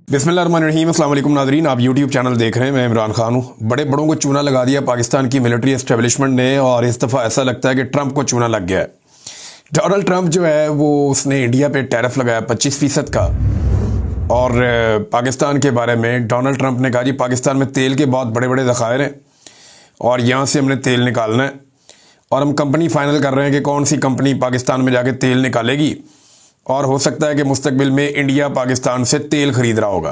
बिस्मिल्लाहिर्रहमानिर्रहीम। अस्सलाम वालेकुम नाज़रीन, आप यूट्यूब चैनल देख रहे हैं। मैं इमरान खान हूँ। बड़े बड़ों को चूना लगा दिया पाकिस्तान की मिलिट्री एस्टेब्लिशमेंट ने, और इस दफ़ा ऐसा लगता है कि ट्रंप को चूना लग गया है। डोनाल्ड ट्रंप जो है वो उसने इंडिया पे टैरिफ लगाया 25% का, और पाकिस्तान के बारे में डोनाल्ड ट्रंप ने कहा जी पाकिस्तान में तेल के बहुत बड़े बड़े ज़खायर हैं और यहाँ से हमने तेल निकालना है, और हम कंपनी फाइनल कर रहे हैं कि कौन सी कंपनी पाकिस्तान में जाके तेल निकालेगी, और हो सकता है कि मुस्तकबिल में इंडिया पाकिस्तान से तेल खरीद रहा होगा।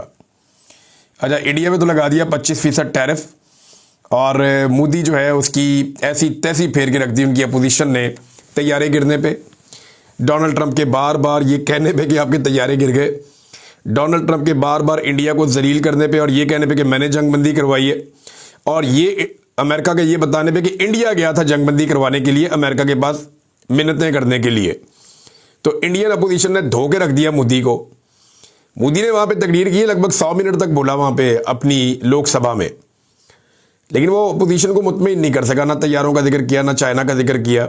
अच्छा, इंडिया में तो लगा दिया 25% टैरिफ, और मोदी जो है उसकी ऐसी तैसी फेर के रख दी उनकी अपोजिशन ने तैयारे गिरने पे। डोनाल्ड ट्रंप के बार बार ये कहने पे कि आपके तैयारे गिर गए, डोनाल्ड ट्रंप के बार बार इंडिया को जलील करने पे और ये कहने पे कि मैंने जंगबंदी करवाई है, और ये अमेरिका के ये बताने पे कि इंडिया गया था जंगबंदी करवाने के लिए अमेरिका के पास मिन्नतें करने के लिए। तो इंडियन अपोजिशन ने धो के रख दिया मोदी को। मोदी ने वहाँ पे तकरीर की, लगभग 100 मिनट तक बोला वहाँ पे अपनी लोकसभा में, लेकिन वो अपोजिशन को मुतमईन नहीं कर सका। ना तैयारों का जिक्र किया, ना चाइना का जिक्र किया,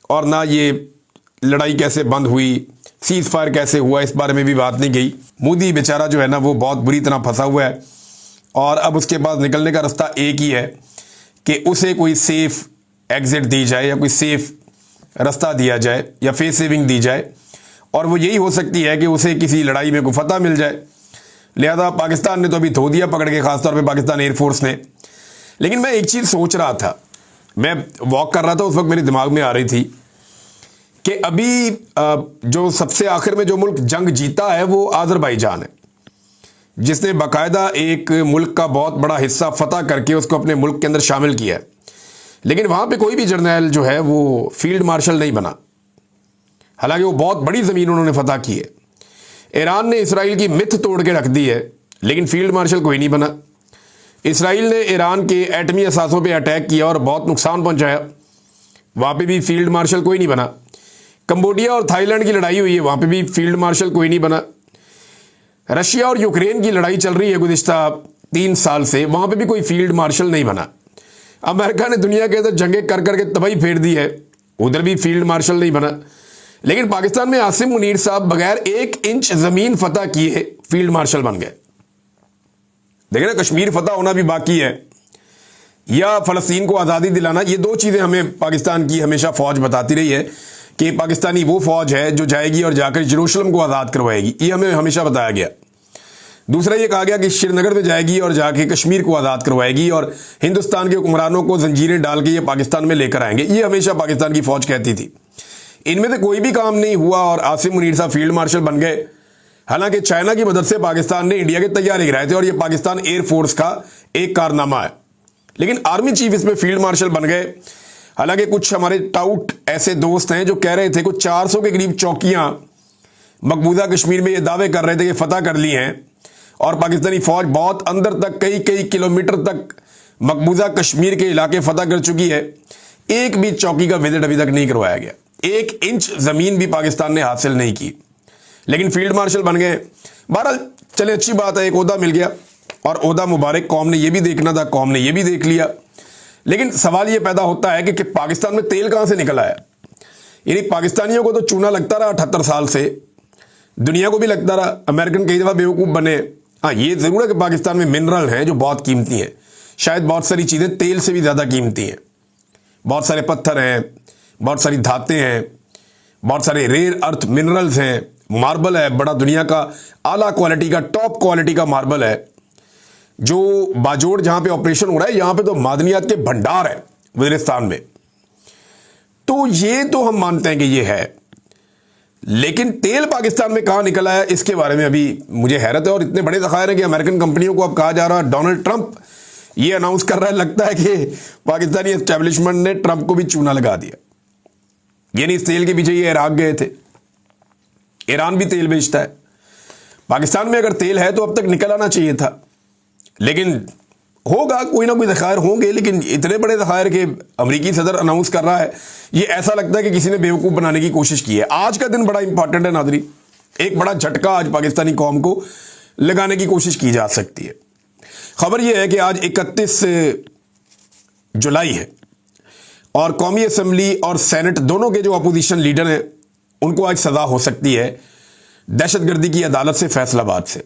और ना ये लड़ाई कैसे बंद हुई, सीज फायर कैसे हुआ, इस बारे में भी बात नहीं गई। मोदी बेचारा जो है ना वो बहुत बुरी तरह फंसा हुआ है, और अब उसके पास निकलने का रास्ता एक ही है कि उसे कोई सेफ एग्जिट दी जाए या कोई सेफ रास्ता दिया जाए या फेस सेविंग दी जाए, और वो यही हो सकती है कि उसे किसी लड़ाई में कोई फतह मिल जाए। लिहाजा पाकिस्तान ने तो अभी धो दिया पकड़ के, खासतौर पे पाकिस्तान एयरफोर्स ने। लेकिन मैं एक चीज़ सोच रहा था, मैं वॉक कर रहा था, उस वक्त मेरे दिमाग में आ रही थी कि अभी जो सबसे आखिर में जो मुल्क जंग जीता है वो अज़रबैजान है, जिसने बाकायदा एक मुल्क का बहुत बड़ा हिस्सा फतह करके उसको अपने मुल्क के अंदर शामिल किया है। लेकिन वहाँ पे कोई भी जर्नैल जो है वो फील्ड मार्शल नहीं बना, हालांकि वो बहुत बड़ी ज़मीन उन्होंने फतह की है। ईरान ने इसराइल की मिथ तोड़ के रख दी है, लेकिन फील्ड मार्शल कोई नहीं बना। इसराइल ने ईरान के एटमी असासों पे अटैक किया और बहुत नुकसान पहुंचाया, वहाँ पे भी फील्ड मार्शल कोई नहीं बना। कंबोडिया और थाईलैंड की लड़ाई हुई है, वहाँ पे भी फील्ड मार्शल कोई नहीं बना। रशिया और यूक्रेन की लड़ाई चल रही है गुज़िश्ता 3 साल से, वहाँ पे भी कोई फील्ड मार्शल नहीं बना। अमेरिका ने दुनिया के अंदर जंगें कर करके तबाही फेर दी है, उधर भी फील्ड मार्शल नहीं बना। लेकिन पाकिस्तान में आसिम मुनीर साहब बगैर 1 इंच जमीन फतह किए फील्ड मार्शल बन गए। देखिए ना, कश्मीर फतह होना भी बाकी है, या फ़लस्तीन को आज़ादी दिलाना, ये 2 चीज़ें हमें पाकिस्तान की हमेशा फ़ौज बताती रही है कि पाकिस्तानी वो फ़ौज है जो जाएगी और जाकर यरूशलेम को आज़ाद करवाएगी, ये हमें हमेशा बताया गया। दूसरा ये कहा गया कि श्रीनगर में जाएगी और जाके कश्मीर को आज़ाद करवाएगी, और हिंदुस्तान के हुक्मरानों को जंजीरें डाल के ये पाकिस्तान में लेकर आएंगे, ये हमेशा पाकिस्तान की फ़ौज कहती थी। इनमें से कोई भी काम नहीं हुआ और आसिम मुनीर साहब फील्ड मार्शल बन गए। हालांकि चाइना की मदद से पाकिस्तान ने इंडिया के तैयारे गिराए थे, और ये पाकिस्तान एयरफोर्स का एक कारनामा है, लेकिन आर्मी चीफ इसमें फील्ड मार्शल बन गए। हालांकि कुछ हमारे टाउट ऐसे दोस्त हैं जो कह रहे थे कुछ 400 के करीब चौकियां मकबूजा कश्मीर में ये दावे कर रहे थे कि फतह कर ली हैं, और पाकिस्तानी फौज बहुत अंदर तक कई किलोमीटर तक मकबूजा कश्मीर के इलाके फतह कर चुकी है। एक भी चौकी का विजिट अभी तक नहीं करवाया गया, 1 इंच जमीन भी पाकिस्तान ने हासिल नहीं की, लेकिन फील्ड मार्शल बन गए। बहरहाल चले, अच्छी बात है, एक ओहदा मिल गया, और ओहदा मुबारक। कौम ने यह भी देखना था, कौम ने यह भी देख लिया। लेकिन सवाल यह पैदा होता है कि पाकिस्तान में तेल कहां से निकल आया। यानी पाकिस्तानियों को तो चूना लगता रहा 78 साल से, दुनिया को भी लगता रहा, अमेरिकन कई दफा बेवकूफ बने। हाँ, ये जरूर है कि पाकिस्तान में मिनरल हैं जो बहुत कीमती हैं, शायद बहुत सारी चीजें तेल से भी ज्यादा कीमती हैं। बहुत सारे पत्थर हैं, बहुत सारी धातें हैं, बहुत सारे रेयर अर्थ मिनरल्स हैं, मार्बल है, बड़ा दुनिया का आला क्वालिटी का, टॉप क्वालिटी का मार्बल है, जो बाजोड़ जहां पे ऑपरेशन हो रहा है, यहां पे तो मादनियात के भंडार है वजीरिस्तान में। तो ये तो हम मानते हैं कि ये है, लेकिन तेल पाकिस्तान में कहां निकला है इसके बारे में अभी मुझे हैरत है। और इतने बड़े ज़खायर हैं कि अमेरिकन कंपनियों को अब कहा जा रहा है, डोनाल्ड ट्रंप ये अनाउंस कर रहा है, लगता है कि पाकिस्तानी एस्टेब्लिशमेंट ने ट्रंप को भी चूना लगा दिया। यानी इस तेल के पीछे ये इराक गए थे, ईरान भी तेल बेचता है। पाकिस्तान में अगर तेल है तो अब तक निकल आना चाहिए था, लेकिन होगा, कोई ना कोई ज़खायर होंगे, लेकिन इतने बड़े ज़खायर के अमेरिकी सदर अनाउंस कर रहा है, ये ऐसा लगता है कि किसी ने बेवकूफ़ बनाने की कोशिश की है। आज का दिन बड़ा इंपॉर्टेंट है नाज़रीन, एक बड़ा झटका आज पाकिस्तानी कौम को लगाने की कोशिश की जा सकती है। खबर यह है कि आज 31 जुलाई है, और कौमी असम्बली और सेनेट दोनों के जो अपोजिशन लीडर हैं उनको आज सज़ा हो सकती है दहशतगर्दी की अदालत से, फैसलाबाद से।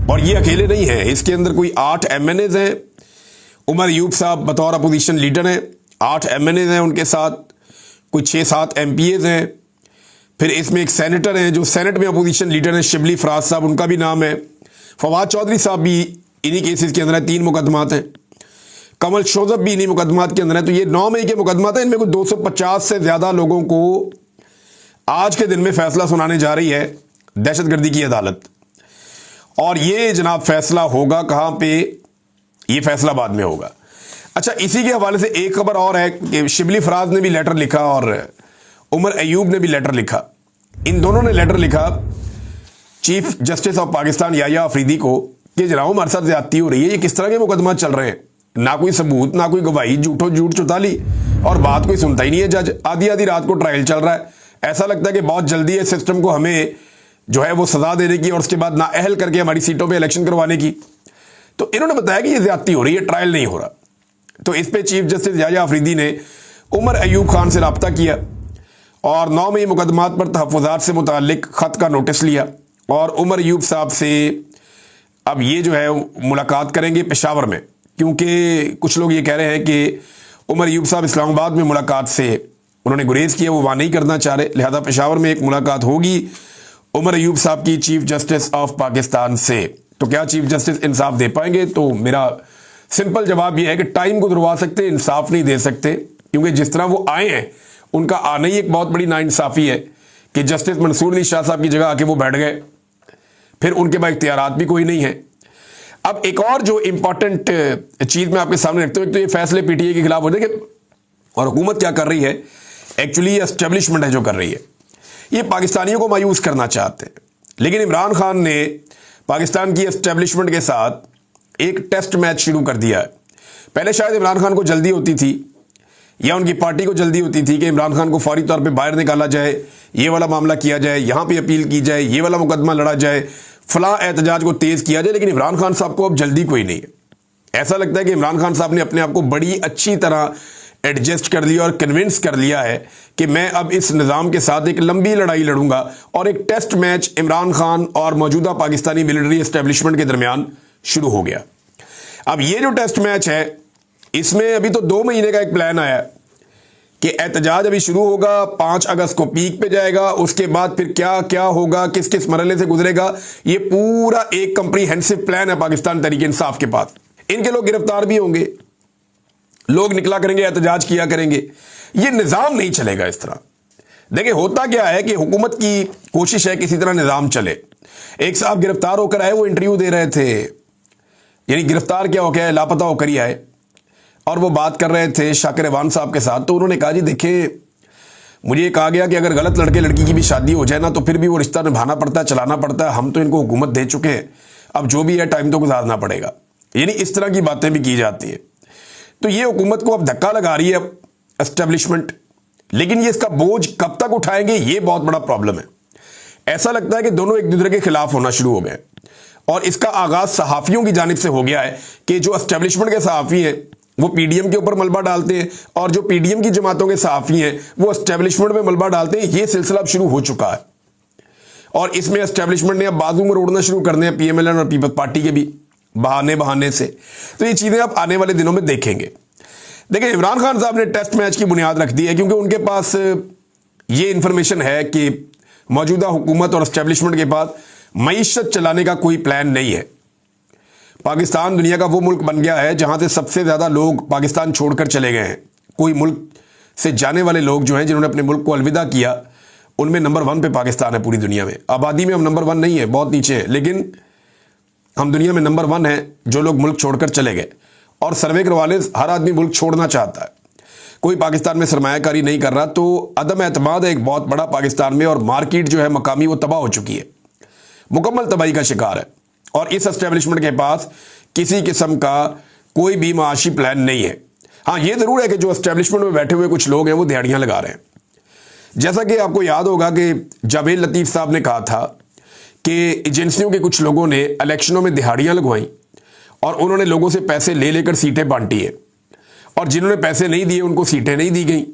और ये अकेले नहीं है, इसके अंदर कोई 8 MNAs हैं। उमर अयूब साहब बतौर अपोजिशन लीडर हैं, 8 MNAs हैं उनके साथ, कोई 6-7 MPAs हैं। फिर इसमें एक सेनेटर हैं जो सेनेट में अपोजिशन लीडर हैं, शिबली फराज साहब, उनका भी नाम है। फवाद चौधरी साहब भी इन्हीं केसेस के अंदर है, 3 मुकदमात हैं। कमल शोजब भी इन्हीं मुकदमात के अंदर है। तो ये 9 मई के मुकदमात हैं। इनमें कोई 250 से ज़्यादा लोगों को आज के दिन में फैसला सुनाने जा रही है दहशतगर्दी की अदालत। और ये जनाब फैसला होगा कहाँ पे? ये फैसला बाद में होगा। अच्छा, इसी के हवाले से एक खबर और है कि शिबली फराज ने भी लेटर लिखा और उमर अयूब ने भी लेटर लिखा। इन दोनों ने लेटर लिखा chief justice of Pakistan Yahya Afridi को कि जनाब हमारे साथ ज्यादती हो रही है, ये किस तरह के मुकदमा चल रहे हैं, ना कोई सबूत, ना कोई गवाही, झूठ चुताली, और बात कोई सुनता ही नहीं है जज। आधी आधी रात को ट्रायल चल रहा है। ऐसा लगता है कि बहुत जल्दी है सिस्टम को हमें जो है वो सजा देने की और उसके बाद नाअहल करके हमारी सीटों पे इलेक्शन करवाने की। तो इन्होंने बताया कि ये ज्यादती हो रही है, ट्रायल नहीं हो रहा। तो इस पे चीफ जस्टिस याया अफरीदी ने उमर अयूब खान से रब्ता किया और 9 मई मुकदमात पर तहफ़्फ़ुज़ात से मुताल्लिक ख़त का नोटिस लिया और उमर अयूब साहब से अब ये जो है मुलाकात करेंगे पेशावर में, क्योंकि कुछ लोग ये कह रहे हैं कि उमर अयूब साहब इस्लामाबाद में मुलाकात से उन्होंने गुरेज किया, वो वहाँ नहीं करना चाह रहे, लिहाजा पेशावर में एक मुलाकात होगी उमर अयूब साहब की चीफ जस्टिस ऑफ पाकिस्तान से। तो क्या चीफ जस्टिस इंसाफ दे पाएंगे? तो मेरा सिंपल जवाब यह है कि टाइम को दुरवा सकते, इंसाफ नहीं दे सकते, क्योंकि जिस तरह वो आए हैं उनका आना ही एक बहुत बड़ी नाइंसाफ़ी है कि जस्टिस मंसूर अली शाह साहब की जगह आके वो बैठ गए, फिर उनके पास इख्तियारात भी कोई नहीं है। अब एक और जो इंपॉर्टेंट चीज़ मैं आपके सामने रखता हूँ, एक तो ये फैसले PTI के खिलाफ हो जाएंगे और हुकूमत क्या कर रही है, एक्चुअली एस्टेब्लिशमेंट है जो कर रही है, ये पाकिस्तानियों को मायूस करना चाहते हैं। लेकिन इमरान खान ने पाकिस्तान की एस्टेब्लिशमेंट के साथ एक टेस्ट मैच शुरू कर दिया है। पहले शायद इमरान खान को जल्दी होती थी या उनकी पार्टी को जल्दी होती थी कि इमरान खान को फौरी तौर पे बाहर निकाला जाए, ये वाला मामला किया जाए, यहाँ पे अपील की जाए, ये वाला मुकदमा लड़ा जाए, फलां एहतजाज को तेज़ किया जाए। लेकिन इमरान खान साहब को अब जल्दी कोई नहीं है। ऐसा लगता है कि इमरान खान साहब ने अपने आप को बड़ी अच्छी तरह एडजस्ट कर लिया और कन्विंस कर लिया है कि मैं अब इस निज़ाम के साथ एक लंबी लड़ाई लड़ूंगा और एक टेस्ट मैच इमरान खान और मौजूदा पाकिस्तानी मिलिट्री एस्टेब्लिशमेंट के दरमियान शुरू हो गया। अब ये जो टेस्ट मैच है, इसमें अभी तो 2 महीने का एक प्लान आया कि एहतजाज अभी शुरू होगा, 5 अगस्त को पीक पे जाएगा, उसके बाद फिर क्या क्या होगा, किस किस मरहले से गुजरेगा, ये पूरा एक कंप्रीहेंसिव प्लान है पाकिस्तान तहरीक इंसाफ के पास। इनके लोग गिरफ्तार भी होंगे, लोग निकला करेंगे, एहतजाज किया करेंगे, ये निज़ाम नहीं चलेगा इस तरह। देखिए होता क्या है कि हुकूमत की कोशिश है किसी तरह निज़ाम चले। एक साहब गिरफ्तार होकर आए, वो इंटरव्यू दे रहे थे, यानी गिरफ्तार क्या हो गया, लापता होकर ही आए, और वो बात कर रहे थे शाकिर रेवान साहब के साथ। तो उन्होंने कहा जी देखिए, मुझे कहा गया कि अगर गलत लड़के लड़की की भी शादी हो जाए ना तो फिर भी वो रिश्ता निभाना पड़ता है, चलाना पड़ता है, हम तो इनको हुकूमत दे चुके हैं, अब जो भी है टाइम तो गुजारना पड़ेगा। यानी इस तरह की बातें भी की जाती है। तो ये हुकूमत को अब धक्का लगा रही है एस्टेब्लिशमेंट, लेकिन ये इसका बोझ कब तक उठाएंगे, ये बहुत बड़ा प्रॉब्लम है। ऐसा लगता है कि दोनों एक दूसरे के खिलाफ होना शुरू हो गए और इसका आगाज सहाफ़ियों की जानिब से हो गया है कि जो एस्टेब्लिशमेंट के सहाफ़ी हैं वो PDM के ऊपर मलबा डालते हैं और जो PDM की जमातों के सहाफ़ी हैं वो एस्टेब्लिशमेंट में मलबा डालते हैं। ये सिलसिला अब शुरू हो चुका है और इसमें एस्टेब्लिशमेंट ने अब बाजू में रोड़ना शुरू करने हैं PMLN और पीपल्स पार्टी के भी बहाने से। तो ये चीज़ें आप आने वाले दिनों में देखेंगे। देखिए इमरान खान साहब ने टेस्ट मैच की बुनियाद रख दी है क्योंकि उनके पास ये इंफॉर्मेशन है कि मौजूदा हुकूमत और एस्टेब्लिशमेंट के पास मईशत चलाने का कोई प्लान नहीं है। पाकिस्तान दुनिया का वो मुल्क बन गया है जहां से सबसे ज़्यादा लोग पाकिस्तान छोड़कर चले गए हैं। कोई मुल्क से जाने वाले लोग जो हैं जिन्होंने अपने मुल्क को अलविदा किया, उनमें नंबर 1 पे पाकिस्तान है पूरी दुनिया में। आबादी में हम नंबर 1 नहीं है, बहुत नीचे है, लेकिन हम दुनिया में नंबर 1 है जो लोग मुल्क छोड़कर चले गए। और सर्वे करवा ले, हर आदमी मुल्क छोड़ना चाहता है, कोई पाकिस्तान में सरमायाकारी नहीं कर रहा। तो अदम एतमाद है एक बहुत बड़ा पाकिस्तान में और मार्केट जो है मकामी वो तबाह हो चुकी है, मुकम्मल तबाही का शिकार है। और इस एस्टेब्लिशमेंट के पास किसी किस्म का कोई भी माशी प्लान नहीं है। हाँ ये ज़रूर है कि जो एस्टेब्लिशमेंट में बैठे हुए कुछ लोग हैं वो दिहाड़ियाँ लगा रहे हैं। जैसा कि आपको याद होगा कि जावेद लतीफ़ साहब ने कहा था कि एजेंसियों के कुछ लोगों ने इलेक्शनों में दिहाड़ियाँ लगवाई और उन्होंने लोगों से पैसे ले लेकर सीटें बांटी है और जिन्होंने पैसे नहीं दिए उनको सीटें नहीं दी गई।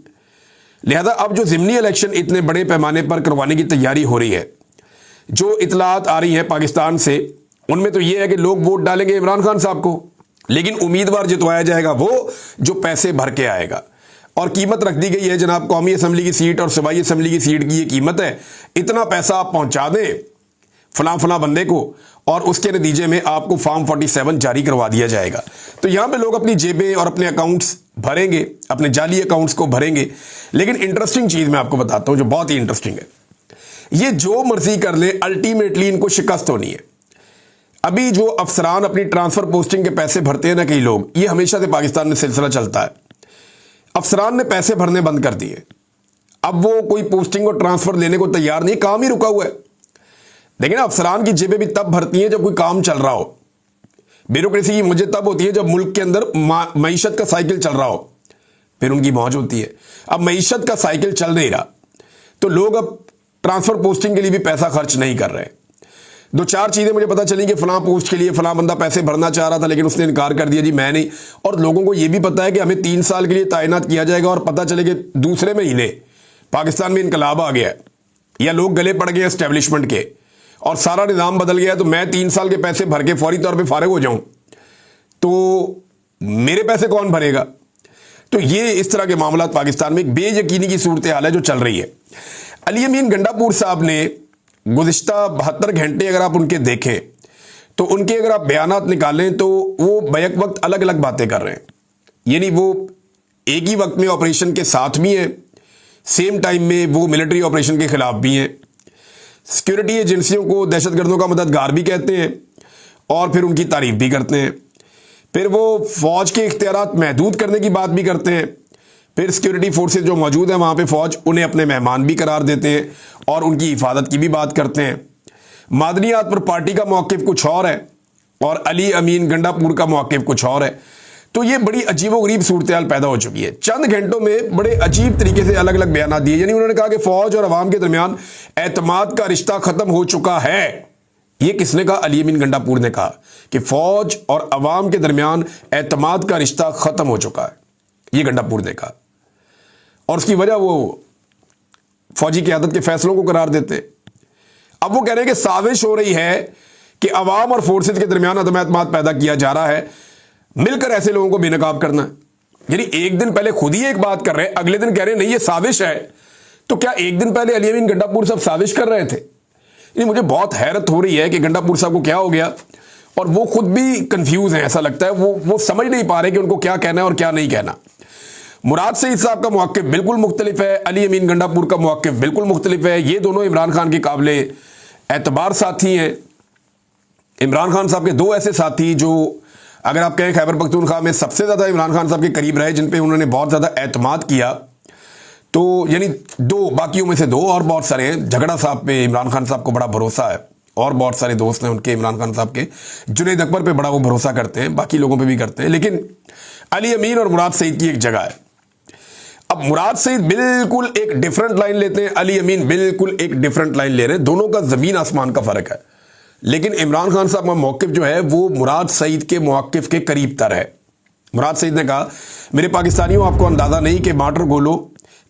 लिहाजा अब जो ज़िमनी इलेक्शन इतने बड़े पैमाने पर करवाने की तैयारी हो रही है, जो इतलात आ रही है पाकिस्तान से, उनमें तो ये है कि लोग वोट डालेंगे इमरान खान साहब को, लेकिन उम्मीदवार जितवाया जाएगा वो जो पैसे भर के आएगा। और कीमत रख दी गई है जनाब, कौमी असम्बली की सीट और सूबाई असम्बली की सीट की ये कीमत है, इतना पैसा आप पहुंचा दें फला बंदे को और उसके नतीजे में आपको फॉर्म 47 जारी करवा दिया जाएगा। तो यहां पे लोग अपनी जेबें और अपने अकाउंट्स भरेंगे, अपने जाली अकाउंट्स को भरेंगे। लेकिन इंटरेस्टिंग चीज मैं आपको बताता हूं जो बहुत ही इंटरेस्टिंग है, ये जो मर्जी कर ले अल्टीमेटली इनको शिकस्त होनी है। अभी जो अफसरान अपनी ट्रांसफर पोस्टिंग के पैसे भरते हैं ना कई लोग, ये हमेशा से पाकिस्तान में सिलसिला चलता है। अफसरान ने पैसे भरने बंद कर दिए, अब वो कोई पोस्टिंग और ट्रांसफर लेने को तैयार नहीं, काम ही रुका हुआ है। लेकिन अफसरान की जेबें भी तब भरती हैं जब कोई काम चल रहा हो। ब्यूरोक्रेसी की मुझे तब होती है जब मुल्क के अंदर मईशत का साइकिल चल रहा हो, फिर उनकी मौज होती है। अब मईशत का साइकिल चल नहीं रहा तो लोग अब ट्रांसफर पोस्टिंग के लिए भी पैसा खर्च नहीं कर रहे। दो चार चीजें मुझे पता चली कि फलां पोस्ट के लिए फलां बंदा पैसे भरना चाह रहा था लेकिन उसने इनकार कर दिया, जी मैं नहीं। और लोगों को यह भी पता है कि हमें 3 साल के लिए तैनात किया जाएगा और पता चले कि दूसरे महीने पाकिस्तान में इनकलाब आ गया है या लोग गले पड़ गए एस्टेब्लिशमेंट के और सारा निजाम बदल गया, तो मैं 3 साल के पैसे भर के फौरी तौर पर फारिग हो जाऊं तो मेरे पैसे कौन भरेगा। तो ये इस तरह के मामला पाकिस्तान में एक बेयकीनी की सूरत हाल है जो चल रही है। अली अमीन गंडापुर साहब ने गुज़िश्ता 72 घंटे अगर आप उनके देखें तो उनके अगर आप बयानात निकालें तो वो बैक वक्त अलग अलग बातें कर रहे हैं। यानी वो एक ही वक्त में ऑपरेशन के साथ भी हैं, सेम टाइम में वो मिलिट्री ऑपरेशन के खिलाफ भी हैं, सिक्योरिटी एजेंसियों को दहशतगर्दों का मददगार भी कहते हैं और फिर उनकी तारीफ भी करते हैं। फिर वो फौज के इख्तियारात महदूद करने की बात भी करते हैं। फिर सिक्योरिटी फोर्सेज जो मौजूद है वहां पे फौज उन्हें अपने मेहमान भी करार देते हैं और उनकी हिफाजत की भी बात करते हैं। मादनियात पर पार्टी का मौक़िफ़ कुछ और है और अली अमीन गंडापुर का मौक़िफ़ कुछ और है। तो ये बड़ी अजीबोगरीब सूरत हाल पैदा हो चुकी है। चंद घंटों में बड़े अजीब तरीके से अलग अलग बयान दिए। यानी उन्होंने कहा कि फौज और अवाम के दरमियान एतमाद का रिश्ता खत्म हो चुका है। ये किसने कहा? अली अमीन गंडापुर ने कहा कि फौज और अवाम के दरमियान एतमाद का रिश्ता खत्म हो चुका है, ये गंडापुर ने कहा। और उसकी वजह वो फौजी क़यादत के फैसलों को करार देते। अब वो कह रहे हैं कि साजिश हो रही है कि अवाम और फोर्सेज के दरमियान अदम एतमाद पैदा किया जा रहा है, मिलकर ऐसे लोगों को बेनकाब करना है। यानी एक दिन पहले खुद ही एक बात कर रहे हैं, अगले दिन कह रहे हैं नहीं ये साजिश है। तो क्या एक दिन पहले अली अमीन गंडापुर साहब साजिश कर रहे थे? यानी मुझे बहुत हैरत हो रही है कि गंडापुर साहब को क्या हो गया और वो खुद भी कंफ्यूज हैं। ऐसा लगता है वो समझ नहीं पा रहे कि उनको क्या कहना है और क्या नहीं कहना। मुराद सईद साहब का मौक़िफ़ बिल्कुल मुख्तलिफ है, अली अमीन गंडापुर का मौक़िफ़ बिल्कुल मुख्तलिफ है। ये दोनों इमरान खान के काबिल एतबार साथी हैं। इमरान खान साहब के दो ऐसे साथी जो अगर आप कहें खैबर पख्तूनख्वा में सबसे ज़्यादा इमरान खान साहब के करीब रहे, जिन पे उन्होंने बहुत ज़्यादा एतमाद किया, तो यानी दो, बाकियों में से दो और बहुत सारे हैं। झगड़ा साहब पे इमरान खान साहब को बड़ा भरोसा है और बहुत सारे दोस्त हैं उनके इमरान खान साहब के। जुनैद अकबर पे बड़ा वो भरोसा करते हैं, बाकी लोगों पे भी करते हैं। लेकिन अली अमीन और मुराद सईद की एक जगह है। अब मुराद सईद बिल्कुल एक डिफरेंट लाइन लेते हैं, अली अमीन बिल्कुल एक डिफरेंट लाइन ले रहे हैं। दोनों का ज़मीन आसमान का फ़र्क है। लेकिन इमरान खान साहब का मौक़िफ़ जो है वो मुराद सईद के मौक़िफ़ के करीब तर है। मुराद सईद ने कहा, मेरे पाकिस्तानियों, आपको अंदाज़ा नहीं कि वाटर गोलों,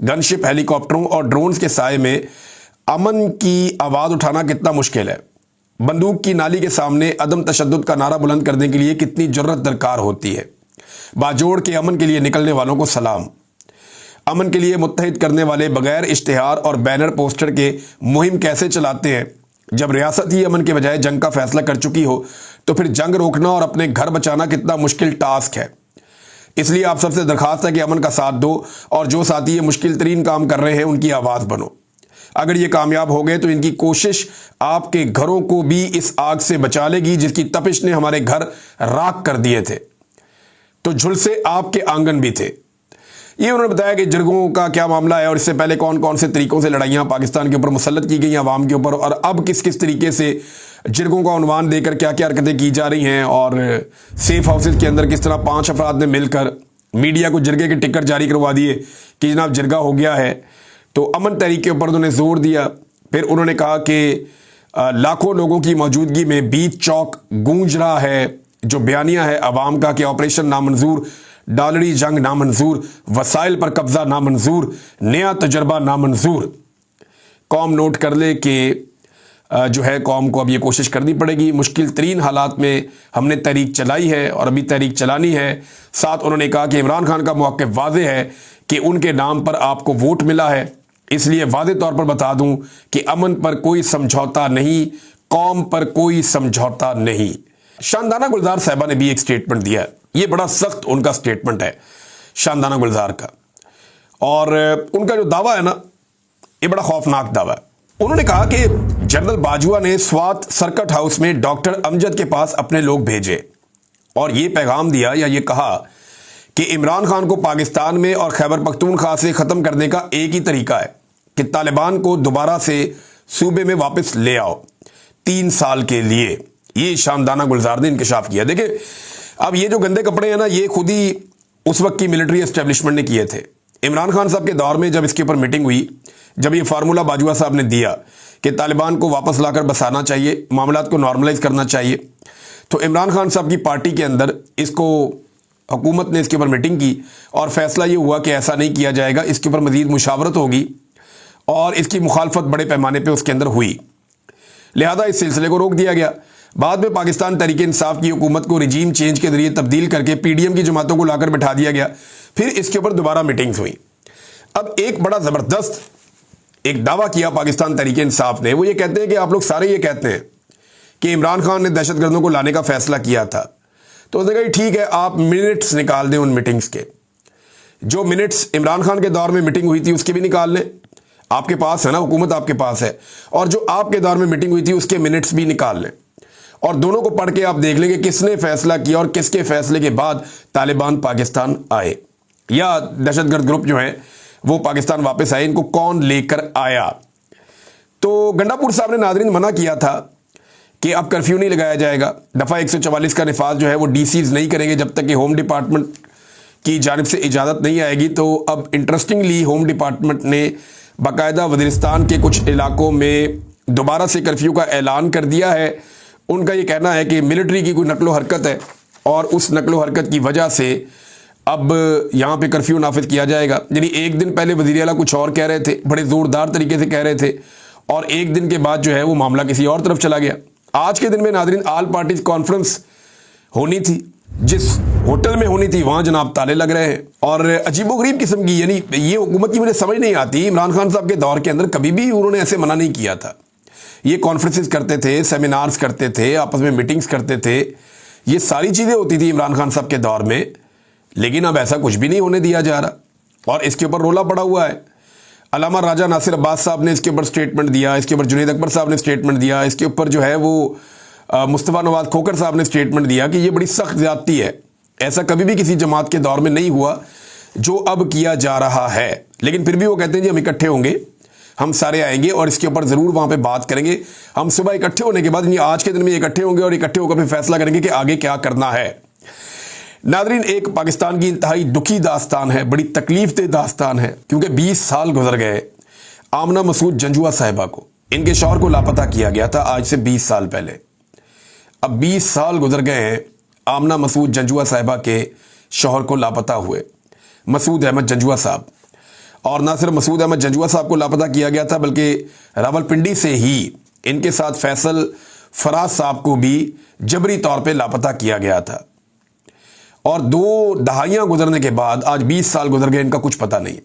गनशिप, हेलीकॉप्टरों और ड्रोन्स के साए में अमन की आवाज़ उठाना कितना मुश्किल है। बंदूक की नाली के सामने अदम तशद्दुद का नारा बुलंद करने के लिए कितनी जुर्रत दरकार होती है। बाजोड़ के अमन के लिए निकलने वालों को सलाम। अमन के लिए मुत्तहिद करने वाले बगैर इश्तिहार और बैनर पोस्टर के मुहिम कैसे चलाते हैं? जब रियासत ही अमन के बजाय जंग का फैसला कर चुकी हो तो फिर जंग रोकना और अपने घर बचाना कितना मुश्किल टास्क है। इसलिए आप सबसे दरखास्त है कि अमन का साथ दो और जो साथी ये मुश्किल तरीन काम कर रहे हैं उनकी आवाज़ बनो। अगर ये कामयाब हो गए तो इनकी कोशिश आपके घरों को भी इस आग से बचा लेगी जिसकी तपिश ने हमारे घर राख कर दिए थे, तो झुलसे आपके आंगन भी थे। ये उन्होंने बताया कि जिरगों का क्या मामला है और इससे पहले कौन कौन से तरीकों से लड़ाइयाँ पाकिस्तान के ऊपर मुसल्लत की गई आवाम के ऊपर, और अब किस किस तरीके से जिरगों का उन्वान देकर क्या क्या हरकतें की जा रही हैं, और सेफ हाउसेज के अंदर किस तरह 5 अफराद ने मिलकर मीडिया को जिरगे के टिकट जारी करवा दिए कि जनाब जिरगा हो गया है। तो अमन तहरीक के ऊपर उन्होंने जोर दिया। फिर उन्होंने कहा कि लाखों लोगों की मौजूदगी में बीच चौक गूंज रहा है जो बयानिया है अवाम का कि ऑपरेशन नामंजूर, डॉलरी जंग नामंजूर, वसाइल पर कब्जा नामंजूर, नया तजर्बा नामंजूर। कौम नोट कर ले कि जो है कौम को अब ये कोशिश करनी पड़ेगी। मुश्किल तरीन हालात में हमने तहरीक चलाई है और अभी तहरीक चलानी है। साथ उन्होंने कहा कि इमरान खान का मौक़िफ़ वाज़ेह है कि उनके नाम पर आपको वोट मिला है, इसलिए वाज़ेह तौर पर बता दूं कि अमन पर कोई समझौता नहीं, कौम पर कोई समझौता नहीं। शानदाना गुलजार साहिबा ने भी एक स्टेटमेंट दिया है, ये बड़ा सख्त उनका स्टेटमेंट है शानदाना गुलजार का, और उनका जो दावा है ना, ये बड़ा खौफनाक दावा है। उन्होंने कहा कि जनरल बाजवा ने स्वात सर्किट हाउस में डॉक्टर अमजद के पास अपने लोग भेजे और ये पैगाम दिया या ये कहा कि इमरान खान को पाकिस्तान में और खैबर पख्तूनख्वा से ख़त्म करने का एक ही तरीका है कि तालिबान को दोबारा से सूबे में वापस ले आओ 3 साल के लिए। ये शानदाना गुलजार ने इंकशाफ किया। देखिए, अब ये जो गंदे कपड़े हैं ना, ये खुद ही उस वक्त की मिलिट्री एस्टेब्लिशमेंट ने किए थे। इमरान खान साहब के दौर में जब इसके ऊपर मीटिंग हुई, जब ये फार्मूला बाजवा साहब ने दिया कि तालिबान को वापस लाकर बसाना चाहिए, मामलात को नॉर्मलाइज करना चाहिए, तो इमरान खान साहब की पार्टी के अंदर इसको हुकूमत ने इसके ऊपर मीटिंग की और फैसला ये हुआ कि ऐसा नहीं किया जाएगा, इसके ऊपर मजीद मुशावरत होगी और इसकी मुखालफत बड़े पैमाने पर उसके अंदर हुई, लिहाजा इस सिलसिले को रोक दिया गया। बाद में पाकिस्तान तहरीक इंसाफ की हुकूमत को रिजीम चेंज के जरिए तब्दील करके पीडीएम की जमातों को लाकर बैठा दिया गया, फिर इसके ऊपर दोबारा मीटिंग्स हुई। अब एक बड़ा ज़बरदस्त एक दावा किया पाकिस्तान तहरीक इंसाफ ने, वो ये कहते हैं कि आप लोग सारे ये कहते हैं कि इमरान खान ने दहशतगर्दों को लाने का फैसला किया था, तो उसने कहा ठीक है, आप मिनट्स निकाल दें उन मीटिंग्स के, जो मिनट्स इमरान खान के दौर में मीटिंग हुई थी उसके भी निकाल लें, आपके पास है ना, हुकूमत आपके पास है, और जो आपके दौर में मीटिंग हुई थी उसके मिनट्स भी निकाल लें, और दोनों को पढ़ के आप देख लेंगे किसने फैसला किया और किसके फैसले के बाद तालिबान पाकिस्तान आए या दहशतगर्द ग्रुप जो है वो पाकिस्तान वापस आए, इनको कौन लेकर आया। तो गंडापुर साहब ने नाज़रीन मना किया था कि अब कर्फ्यू नहीं लगाया जाएगा, दफ़ा 144 का निफाज जो है वो डीसीज नहीं करेंगे जब तक कि होम डिपार्टमेंट की जानिब से इजाज़त नहीं आएगी। तो अब इंटरेस्टिंगली होम डिपार्टमेंट ने बाकायदा वज़ीरिस्तान के कुछ इलाकों में दोबारा से कर्फ्यू का ऐलान कर दिया है। उनका ये कहना है कि मिलिट्री की कोई नकलो हरकत है और उस नकलो हरकत की वजह से अब यहाँ पे कर्फ्यू नाफिज किया जाएगा। यानी एक दिन पहले वज़ीर आला कुछ और कह रहे थे, बड़े ज़ोरदार तरीके से कह रहे थे, और एक दिन के बाद जो है वो मामला किसी और तरफ चला गया। आज के दिन में नाज़रीन ऑल पार्टीज कॉन्फ्रेंस होनी थी, जिस होटल में होनी थी वहाँ जनाब ताले लग रहे हैं और अजीबोगरीब किस्म की, यानी ये हुकूमत की मुझे समझ नहीं आती। इमरान खान साहब के दौर के अंदर कभी भी उन्होंने ऐसे मना नहीं किया था। ये कॉन्फ्रेंसेस करते थे, सेमिनार्स करते थे, आपस में मीटिंग्स करते थे, ये सारी चीज़ें होती थी इमरान खान साहब के दौर में, लेकिन अब ऐसा कुछ भी नहीं होने दिया जा रहा और इसके ऊपर रोला पड़ा हुआ है। अल्लामा राजा नासिर अब्बास साहब ने इसके ऊपर स्टेटमेंट दिया, इसके ऊपर जुनैद अकबर साहब ने स्टेटमेंट दिया, इसके ऊपर जो है वो मुस्तफ़ा नवाज खोकर साहब ने स्टेटमेंट दिया कि ये बड़ी सख्त ज़्यादती है, ऐसा कभी भी किसी जमात के दौर में नहीं हुआ जो अब किया जा रहा है। लेकिन फिर भी वो कहते हैं जी हम इकट्ठे होंगे, हम सारे आएंगे और इसके ऊपर ज़रूर वहाँ पे बात करेंगे। हम सुबह इकट्ठे होने के बाद, यानी आज के दिन में इकट्ठे होंगे और इकट्ठे होकर फिर फैसला करेंगे कि आगे क्या करना है। नादरीन, एक पाकिस्तान की इंतहाई दुखी दास्तान है, बड़ी तकलीफ दे दास्तान है, क्योंकि 20 साल गुजर गए आमना मसूद जंजुआ साहिबा को, इनके शौहर को लापता किया गया था आज से 20 साल पहले। अब 20 साल गुजर गए हैं आमना मसूद जंजुआ साहिबा के शौहर को लापता हुए, मसूद अहमद जंजुआ साहब। और ना सिर्फ मसूद अहमद जंजुआ साहब को लापता किया गया था, बल्कि रावलपिंडी से ही इनके साथ फैसल फराज साहब को भी जबरी तौर पे लापता किया गया था। और 2 दहाइयाँ गुजरने के बाद आज 20 साल गुजर गए, इनका कुछ पता नहीं।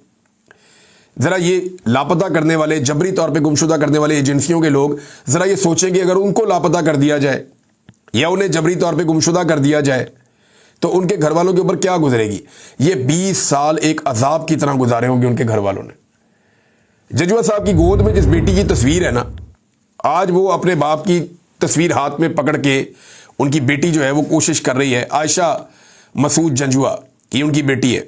ज़रा ये लापता करने वाले, जबरी तौर पे गुमशुदा करने वाले एजेंसियों के लोग ज़रा ये सोचेंगे अगर उनको लापता कर दिया जाए या उन्हें जबरी तौर पे गुमशुदा कर दिया जाए तो उनके घर वालों के ऊपर क्या गुजरेगी। ये 20 साल एक अजाब की तरह गुजारे होंगे उनके घर वालों ने। जंजुआ साहब की गोद में जिस बेटी की तस्वीर है ना, आज वो अपने बाप की तस्वीर हाथ में पकड़ के, उनकी बेटी जो है वो कोशिश कर रही है, आयशा मसूद जंजुआ, ये उनकी बेटी है,